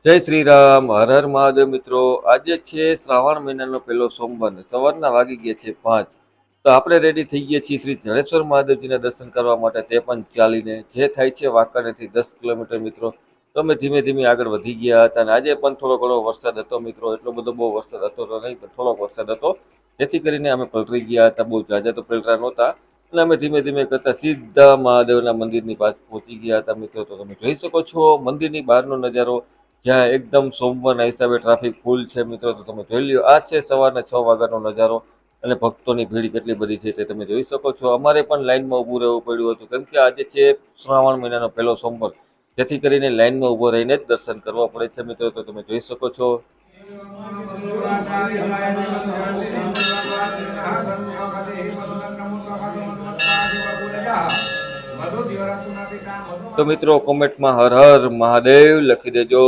જય શ્રી રામ, હર હર મહાદેવ. મિત્રો, આજે છે શ્રાવણ મહિનાનો પહેલો સોમવાર. સવારના વાગી ગયા છે 5. તો આપણે રેડી થઈ ગયા છીએ શ્રી જડેશ્વર મહાદેવજીના દર્શન કરવા માટે, તે પણ ચાલીને. જે થાય છે વાંકાનેરથી 10 કિલોમીટર. મિત્રો, તો અમે ધીમે ધીમે આગળ વધી ગયા હતા, અને આજે પણ થોડો ઘણો વરસાદ હતો. મિત્રો, એટલો બધો બહુ વરસાદ હતો તો નહીં, પણ થોડોક વરસાદ હતો, જેથી કરીને અમે પલટી ગયા હતા. બહુ જાજા તો પલટા નહોતા, અને અમે ધીમે ધીમે કરતા સીધા મહાદેવના મંદિરની પાસે પહોંચી ગયા હતા. મિત્રો, તો તમે જોઈ શકો છો મંદિરની બહારનો નજારો, જ્યાં એકદમ સોમવારના હિસાબે ટ્રાફિક ફૂલ છે. મિત્રો, તો તમે જોઈ લ્યો, આ છે સવારના 6 વાગ્યાનો નજારો, અને ભક્તોની ભીડ કેટલી બધી છે તે તમે જોઈ શકો છો. અમારે પણ લાઇનમાં ઊભું રહેવું પડ્યું હતું, કેમ કે આજે છે શ્રાવણ મહિનાનો પહેલો સોમવાર, જેથી કરીને લાઇનમાં ઊભો રહીને જ દર્શન કરવા પડે છે. મિત્રો, તો તમે જોઈ શકો છો. તો મિત્રો, કોમેન્ટમાં હર હર મહાદેવ લખી દેજો.